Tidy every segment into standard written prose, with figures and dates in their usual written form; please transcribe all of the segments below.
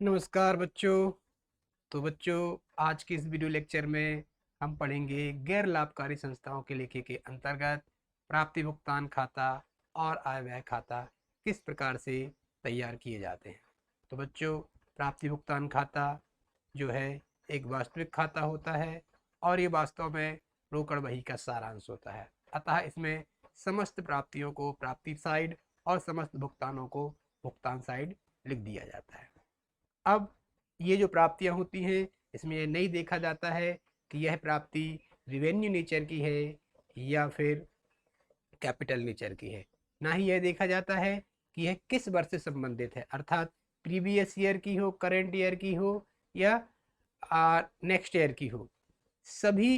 नमस्कार बच्चों। तो बच्चों, आज के इस वीडियो लेक्चर में हम पढ़ेंगे गैर लाभकारी संस्थाओं के लेखे के अंतर्गत प्राप्ति भुगतान खाता और आय व्यय खाता किस प्रकार से तैयार किए जाते हैं। तो बच्चों, प्राप्ति भुगतान खाता जो है एक वास्तविक खाता होता है और ये वास्तव में रोकड़ बही का सारांश होता है। अतः इसमें समस्त प्राप्तियों को प्राप्ति साइड और समस्त भुगतानों को भुगतान साइड लिख दिया जाता है। अब ये जो प्राप्तियां होती हैं, इसमें ये नहीं देखा जाता है कि यह प्राप्ति रिवेन्यू नेचर की है या फिर कैपिटल नेचर की है। ना ही यह देखा जाता है कि यह किस वर्ष से संबंधित है, अर्थात प्रीवियस ईयर की हो, करंट ईयर की हो या नेक्स्ट ईयर की हो। सभी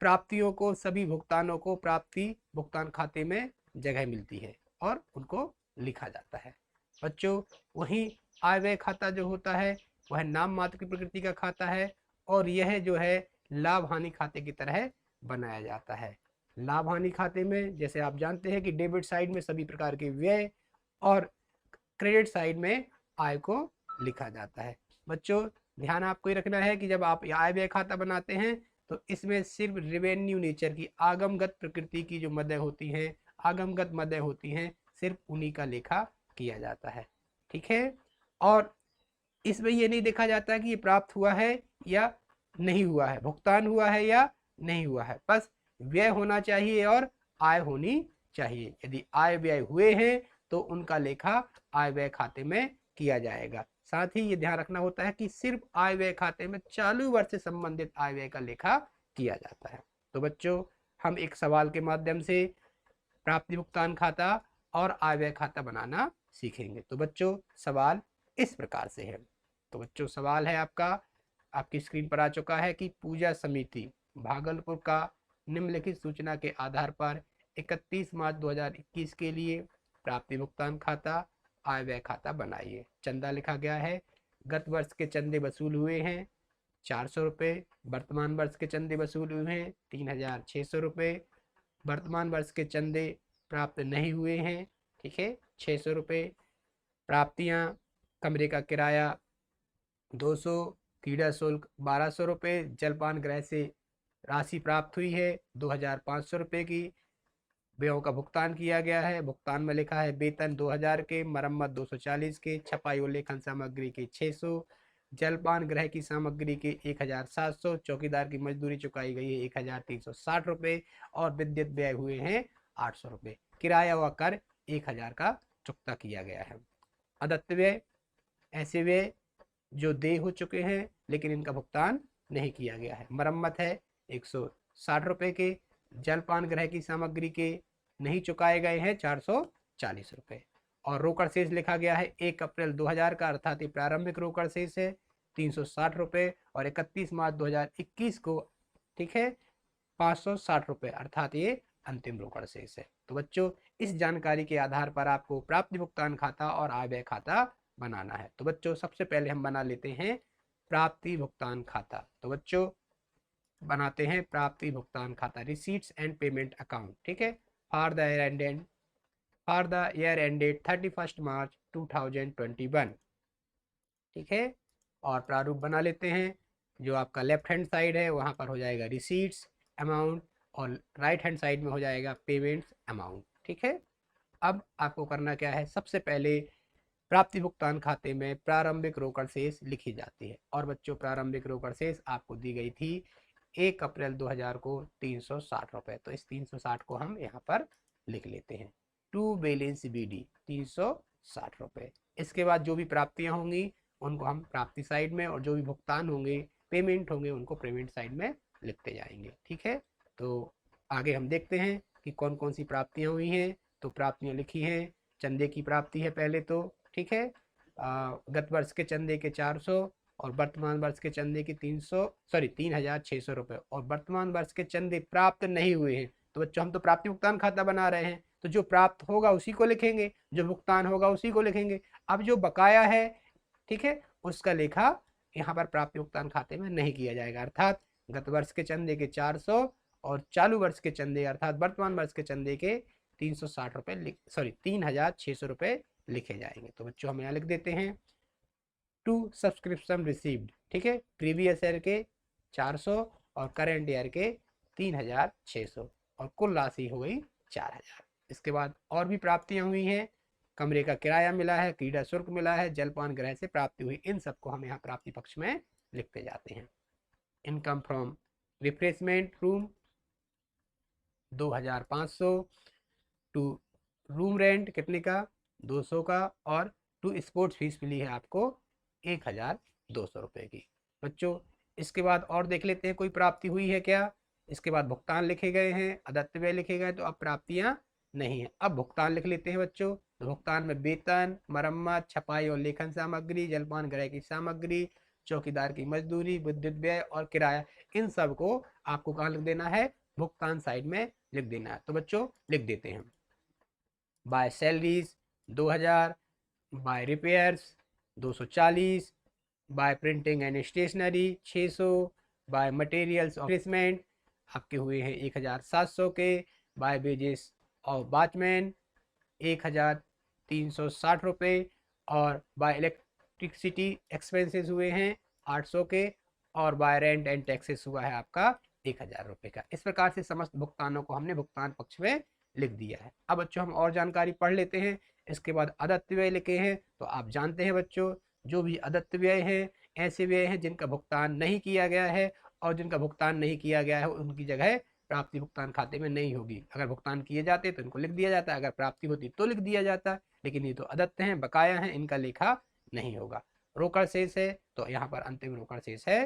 प्राप्तियों को, सभी भुगतानों को प्राप्ति भुगतान खाते में जगह मिलती है और उनको लिखा जाता है। बच्चों, वहीं आय व्यय खाता जो होता है वह नाम मात्र की प्रकृति का खाता है और यह जो है लाभ हानि खाते की तरह बनाया जाता है। लाभ हानि खाते में जैसे आप जानते हैं कि डेबिट साइड में सभी प्रकार के व्यय और क्रेडिट साइड में आय को लिखा जाता है। बच्चों, ध्यान आपको ये रखना है कि जब आप आय व्यय खाता बनाते हैं तो इसमें सिर्फ रेवेन्यू नेचर की आगमगत प्रकृति की जो मदें होती हैं, आगमगत मदें होती हैं, सिर्फ उन्हीं का लेखा किया जाता है। ठीक है। और इसमें ये नहीं देखा जाता कि ये प्राप्त हुआ है या नहीं हुआ है, भुगतान हुआ है या नहीं हुआ है। बस व्यय होना चाहिए और आय होनी चाहिए। यदि आय व्यय हुए हैं तो उनका लेखा आय व्यय खाते में किया जाएगा। साथ ही ये ध्यान रखना होता है कि सिर्फ आय व्यय खाते में चालू वर्ष से संबंधित आय व्यय का लेखा किया जाता है। तो बच्चों, हम एक सवाल के माध्यम से प्राप्ति भुगतान खाता और आय व्यय खाता बनाना सीखेंगे। तो बच्चों, सवाल इस प्रकार से है। तो बच्चों, सवाल है आपका, आपकी स्क्रीन पर आ चुका है कि पूजा समिति भागलपुर का निम्नलिखित सूचना के आधार पर 31 मार्च 2021 के लिए प्राप्ति भुगतान खाता आय व्यय खाता बनाइए। चंदा लिखा गया है। गत वर्ष के चंदे वसूल हुए हैं 400 रुपये, वर्तमान वर्ष के चंदे वसूल हुए हैं 3600 रुपये, वर्तमान वर्ष के चंदे प्राप्त नहीं हुए हैं, ठीक है, 600 रुपये। प्राप्तियां, कमरे का किराया 200, क्रीड़ा शुल्क 1200 रुपये, जलपान गृह से राशि प्राप्त हुई है 2500 रुपये की, व्ययों का भुगतान किया गया है। भुगतान में लिखा है वेतन 2000 के, मरम्मत 240 के, छपाई और लेखन सामग्री के 600, जलपान गृह की सामग्री के 1700, चौकीदार की मजदूरी चुकाई गई है 1360 रुपये और विद्युत व्यय हुए हैं 800 रुपये। किराया व कर 1000 का चुकता किया गया है। अदत्त व्यय, ऐसे व्यय जो देय हो चुके हैं लेकिन इनका भुगतान नहीं किया गया है। मरम्मत है 160 रुपये के, जलपान गृह की सामग्री के नहीं चुकाए गए हैं 440 रुपये और रोकड़ शेष लिखा गया है 1 अप्रैल 2000 का, अर्थात ये प्रारंभिक रोकड़ शेष है 360 रुपये और 31 मार्च 2021 को, ठीक है, 560 रुपये, अर्थात ये अंतिम रोकड़ शेष है। तो बच्चों, इस जानकारी के आधार पर आपको प्राप्ति भुगतान खाता और आय व्यय खाता बनाना है। तो बच्चों, सबसे पहले हम बना लेते हैं प्राप्ति भुगतान खाता। तो बच्चों, बनाते हैं प्राप्ति भुगतान खाता, रिसीट्स एंड पेमेंट अकाउंट, ठीक है, फॉर द ईयर एंडेड 31 मार्च 2021, ठीक है। और प्रारूप बना लेते हैं। जो आपका लेफ्ट हैंड साइड है वहाँ पर हो जाएगा रिसीट्स अमाउंट और राइट हैंड साइड में हो जाएगा पेमेंट्स अमाउंट, ठीक है। अब आपको करना क्या है, सबसे पहले प्राप्ति भुगतान खाते में प्रारंभिक रोकड़ शेष लिखी जाती है और बच्चों, प्रारंभिक रोकड़ शेष आपको दी गई थी 1 अप्रैल 2000 को 360 रुपये। तो इस 360 को हम यहाँ पर लिख लेते हैं। टू बैलेंस बीडी 360 रुपये। इसके बाद जो भी प्राप्तियाँ होंगी उनको हम प्राप्ति साइड में और जो भी भुगतान होंगे, पेमेंट होंगे, उनको पेमेंट साइड में लिखते जाएंगे, ठीक है। तो आगे हम देखते हैं कि कौन कौन सी प्राप्तियाँ हुई हैं। तो प्राप्तियाँ लिखी हैं, चंदे की प्राप्ति है पहले तो, ठीक है। गत वर्ष के चंदे के 400 और वर्तमान वर्ष के चंदे के 3600 रुपये और वर्तमान वर्ष के चंदे प्राप्त नहीं हुए हैं। तो बच्चों, हम तो प्राप्ति भुगतान खाता बना रहे हैं, तो जो प्राप्त होगा उसी को लिखेंगे, जो भुगतान होगा उसी को लिखेंगे। अब जो बकाया है, ठीक है, उसका लेखा यहाँ पर प्राप्ति भुगतान खाते में नहीं किया जाएगा, अर्थात गत वर्ष के चंदे के 400 और चालू वर्ष के चंदे अर्थात वर्तमान वर्ष के चंदे के 360 रुपये 3600 रुपये लिखे जाएंगे। तो बच्चों, हम यहाँ लिख देते हैं टू सब्सक्रिप्शन रिसीव्ड, ठीक है, प्रीवियस ईयर के 400 और करेंट ईयर के 3600 और कुल राशि हो गई 4000। इसके बाद और भी प्राप्तियां हुई हैं, कमरे का किराया मिला है, क्रीड़ा शुल्क मिला है, जलपान ग्रह से प्राप्ति हुई, इन सबको हम यहाँ प्राप्ति पक्ष में लिखते जाते हैं। Income from refreshment room 2500, to room rent कितने का 200 का, और टू स्पोर्ट्स फीस मिली है आपको 1200 रुपये की। बच्चों इसके बाद और देख लेते हैं कोई प्राप्ति हुई है क्या। इसके बाद भुगतान लिखे गए हैं, अदत्त व्यय लिखे गए, तो अब प्राप्तियां नहीं है। अब भुगतान लिख लेते हैं बच्चों। भुगतान में वेतन, मरम्मत, छपाई और लेखन सामग्री, जलपान गृह की सामग्री, चौकीदार की मजदूरी, विद्युत व्यय और किराया, इन सब को आपको कहाँ लिख देना है, भुगतान साइड में लिख देना है। तो बच्चों लिख देते हैं। By salaries 2000, by repairs 240, by printing and stationery 600, by materials of replacement आपके हुए हैं 1700 के, बाय वेजेस ऑफ वॉचमैन 1360 रुपये, और बाय इलेक्ट्रिसिटी एक्सपेंसेस हुए हैं 800 के, और बाय रेंट एंड टैक्सेस हुआ है आपका 1000 रुपये का। इस प्रकार से समस्त भुगतानों को हमने भुगतान पक्ष में लिख दिया है। अब बच्चों हम और जानकारी पढ़ लेते हैं। इसके बाद अदत्त व्यय लिखे हैं, तो आप जानते हैं बच्चों जो भी अदत्त व्यय है ऐसे व्यय हैं जिनका भुगतान नहीं किया गया है, और जिनका भुगतान नहीं किया गया है उनकी जगह प्राप्ति भुगतान खाते में नहीं होगी। अगर भुगतान किए जाते तो इनको लिख दिया जाता, अगर प्राप्ति होती तो लिख दिया जाता, लेकिन ये तो अदत्त हैं, बकाया हैं, इनका लेखा नहीं होगा। रोकड़ शेष है, तो यहाँ पर अंतिम रोकड़ शेष है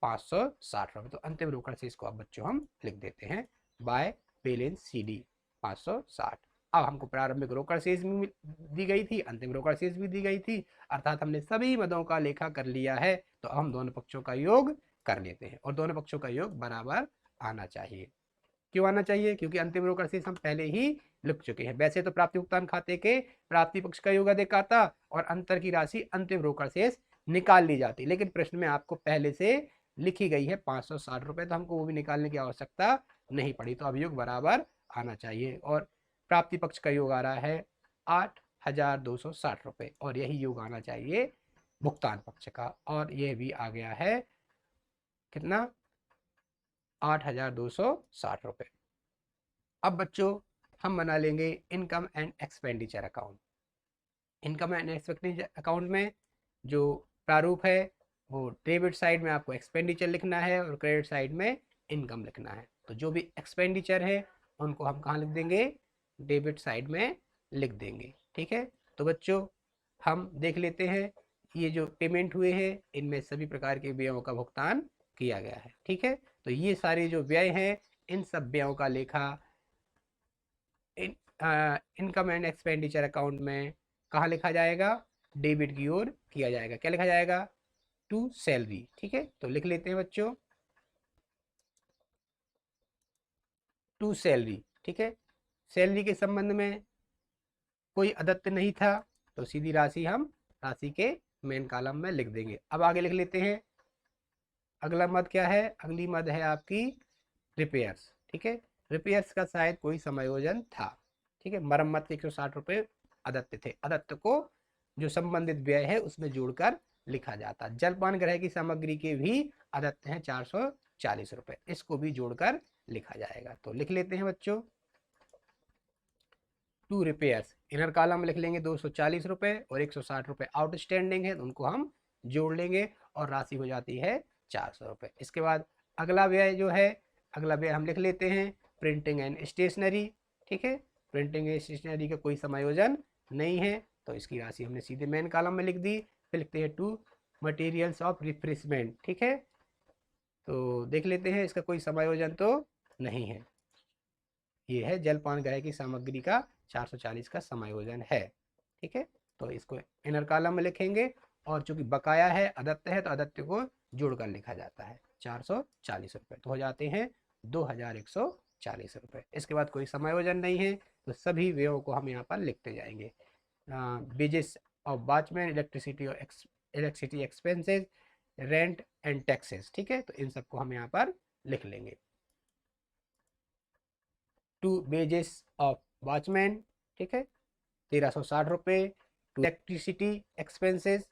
560 रुपये। तो अंतिम रोकड़ शेष को अब बच्चों हम लिख देते हैं बाय बैलेंस CD 560। अब हमको प्रारंभिक रोकड़ शेष भी दी गई थी, अंतिम रोकड़ शेष भी दी गई थी, अर्थात हमने सभी मदों का लेखा कर लिया है। तो हम दोनों पक्षों का योग कर लेते हैं, और दोनों पक्षों का योग बराबर आना चाहिए। क्यों आना चाहिए, क्योंकि अंतिम रोकड़ शेष हम पहले ही लिख चुके हैं। वैसे तो प्राप्ति भुगतान खाते के प्राप्ति पक्ष का योग अधिक आता और अंतर की राशि अंतिम रोकड़ शेष निकाल ली जाती, लेकिन प्रश्न में आपको पहले से लिखी गई है 560 रुपये, तो हमको वो भी निकालने की आवश्यकता नहीं पड़ी। तो अब योग बराबर आना चाहिए, और प्राप्ति पक्ष का योग आ रहा है 8260 रुपये, और यही योग आना चाहिए भुगतान पक्ष का, और यह भी आ गया है कितना 8260 रुपये। अब बच्चों हम बना लेंगे income and expenditure account. Income and expenditure account में जो प्रारूप है वो डेबिट साइड में आपको एक्सपेंडिचर लिखना है और क्रेडिट साइड में इनकम लिखना है। तो जो भी एक्सपेंडिचर है उनको हम कहाँ लिख देंगे, डेबिट साइड में लिख देंगे, ठीक है। तो बच्चों हम देख लेते हैं, ये जो पेमेंट हुए हैं इनमें सभी प्रकार के व्ययों का भुगतान किया गया है, ठीक है। तो ये सारे जो व्यय हैं इन सब व्ययों का लेखा इनकम एंड एक्सपेंडिचर अकाउंट में कहाँ लिखा जाएगा, डेबिट की ओर किया जाएगा। क्या लिखा जाएगा, टू सैलरी, ठीक है। तो लिख लेते हैं बच्चों टू सैलरी, ठीक है। सैलरी के संबंध में कोई अदत्त नहीं था, तो सीधी राशि हम राशि के मेन कॉलम में लिख देंगे। अब आगे लिख लेते हैं, अगला मद क्या है, अगली मद है आपकी रिपेयर्स, ठीक है। रिपेयर्स का शायद कोई समायोजन था, ठीक है। मरम्मत के 160 रुपये अदत्त थे, अदत्त को जो संबंधित व्यय है उसमें जोड़कर लिखा जाता। जलपान गृह की सामग्री के भी अदत्त हैं 440 रुपये, इसको भी जोड़कर लिखा जाएगा। तो लिख लेते हैं बच्चों टू रिपेयर्स, इनर कॉलम में लिख लेंगे 240 रुपये और 160 रुपये आउटस्टैंडिंग है, तो उनको हम जोड़ लेंगे और राशि हो जाती है 400 रुपये। इसके बाद अगला व्यय जो है, अगला व्यय हम लिख लेते हैं प्रिंटिंग एंड स्टेशनरी, ठीक है। प्रिंटिंग एंड स्टेशनरी का कोई समायोजन नहीं है, तो इसकी राशि हमने सीधे मेन कॉलम में लिख दी। फिर लिखते हैं टू मटेरियल्स ऑफ रिफ्रेशमेंट, ठीक है। तो देख लेते हैं इसका कोई समायोजन तो नहीं है, ये है जलपान गृह की सामग्री का 440 का समायोजन है, ठीक है। तो इसको इनर कॉलम में लिखेंगे, और चूंकि बकाया है अदत्त है तो अदत्त को जोड़कर लिखा जाता है 440 रुपये, तो हो जाते हैं 2140 रुपये। इसके बाद कोई समायोजन नहीं है, तो सभी व्ययों को हम यहाँ पर लिखते जाएंगे। Wages of watchman, electricity expenses, rent and taxes, ठीक है। तो इन सबको हम यहाँ पर लिख लेंगे। टू वेजेस ऑफ वॉचमैन, ठीक है 1360 रुपये। टू इलेक्ट्रिसिटी एक्सपेंसेस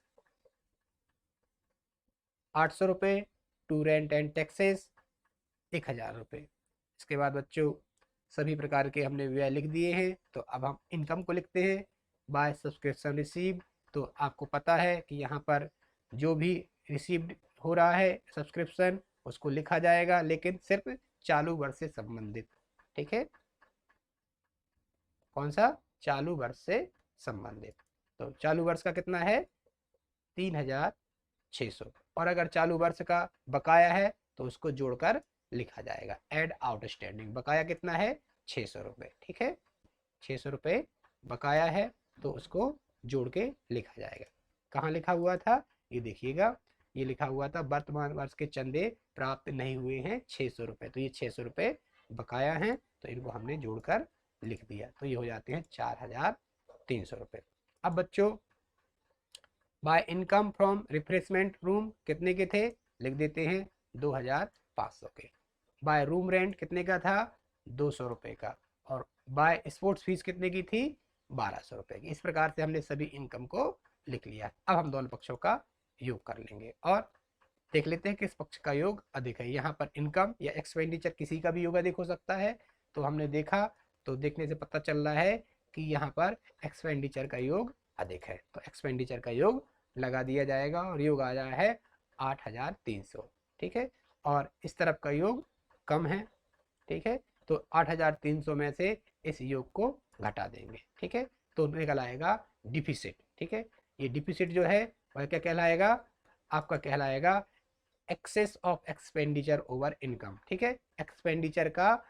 800 रुपये, टू रेंट एंड टैक्सेस 1000 रुपये। इसके बाद बच्चों सभी प्रकार के हमने व्यय लिख दिए हैं, तो अब हम इनकम को लिखते हैं। बाय सब्सक्रिप्शन रिसीव, तो आपको पता है कि यहाँ पर जो भी रिसीव्ड हो रहा है सब्सक्रिप्शन उसको लिखा जाएगा, लेकिन सिर्फ चालू वर्ष से संबंधित। ठीक है, कौन सा? चालू वर्ष से संबंधित। तो चालू वर्ष का कितना है? 3600। और अगर चालू वर्ष का बकाया है तो उसको जोड़कर लिखा जाएगा। एड आउटस्टैंडिंग, बकाया कितना है? 600 रुपये। ठीक है, 600 रुपये बकाया है तो उसको जोड़ के लिखा जाएगा। कहाँ लिखा हुआ था? ये देखिएगा, ये लिखा हुआ था वर्तमान वर्ष के चंदे प्राप्त नहीं हुए हैं 600 रुपये। तो ये 600 रुपये बकाया हैं, तो इनको हमने जोड़कर लिख दिया, तो ये हो जाते हैं 4300 रुपये। अब बच्चों by income from refreshment room कितने के थे? लिख देते हैं 2500 के। बाय रूम रेंट कितने का था? 200 रुपये का। और बाय स्पोर्ट्स फीस कितने की थी? 1200 रुपये की। इस प्रकार से हमने सभी इनकम को लिख लिया। अब हम दोनों पक्षों का योग कर लेंगे और देख लेते हैं किस पक्ष का योग अधिक है। यहाँ पर इनकम या एक्सपेंडिचर किसी का भी योग अधिक हो सकता है, तो हमने देखा, तो देखने से पता चल रहा है कि यहाँ पर एक्सपेंडिचर का योग अधिक है, तो एक्सपेंडिचर का योग लगा दिया जाएगा और योग आ जाए है 8300। ठीक है, और इस तरफ का योग कम है। ठीक है, तो 8300 में से इस योग को घटा देंगे। ठीक है, तो निकल आएगा डिफिसिट। ठीक है, ये डिफिसिट जो है वह क्या कहलाएगा? आपका कहलाएगा excess of expenditure over income. ठीक है, एक्सपेंडिचर का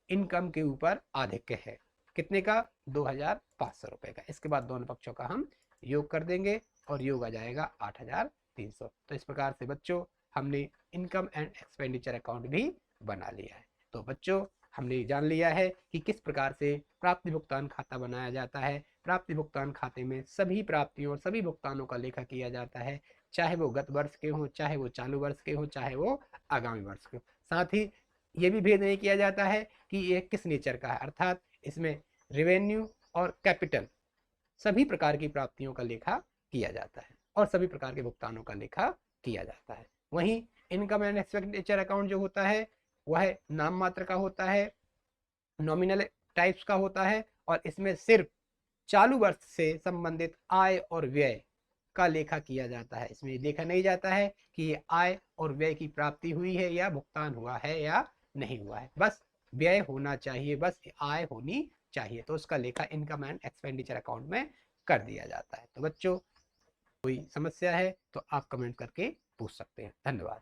इनकम के ऊपर अधिक है। कितने का? 2500 रुपये का। इसके बाद दोनों पक्षों का हम योग कर देंगे और योग आ जाएगा 8300। तो इस प्रकार से बच्चों हमने इनकम एंड एक्सपेंडिचर अकाउंट भी बना लिया है। तो बच्चों हमने जान लिया है कि किस प्रकार से प्राप्ति भुगतान खाता बनाया जाता है। प्राप्ति भुगतान खाते में सभी प्राप्तियों और सभी भुगतानों का लेखा किया जाता है, चाहे वो गत वर्ष के हों, चाहे वो चालू वर्ष के हों, चाहे वो आगामी वर्ष के हों। साथ ही ये भी भेद नहीं किया जाता है कि ये किस नेचर का है, अर्थात इसमें रेवेन्यू और कैपिटल सभी प्रकार की प्राप्तियों का लेखा किया जाता है और सभी प्रकार के भुगतानों का लेखा किया जाता है। वहीं इनकम एंड एक्सपेंडिचर अकाउंट जो होता है वह नाम मात्र का होता है, नॉमिनल टाइप्स का होता है, और इसमें सिर्फ चालू वर्ष से संबंधित आय और व्यय का लेखा किया जाता है। इसमें देखा नहीं जाता है कि ये आय और व्यय की प्राप्ति हुई है या भुगतान हुआ है या नहीं हुआ है, बस व्यय होना चाहिए, बस आय होनी चाहिए, तो उसका लेखा इनकम एंड एक्सपेंडिचर अकाउंट में कर दिया जाता है। तो बच्चों कोई समस्या है तो आप कमेंट करके पूछ सकते हैं। धन्यवाद।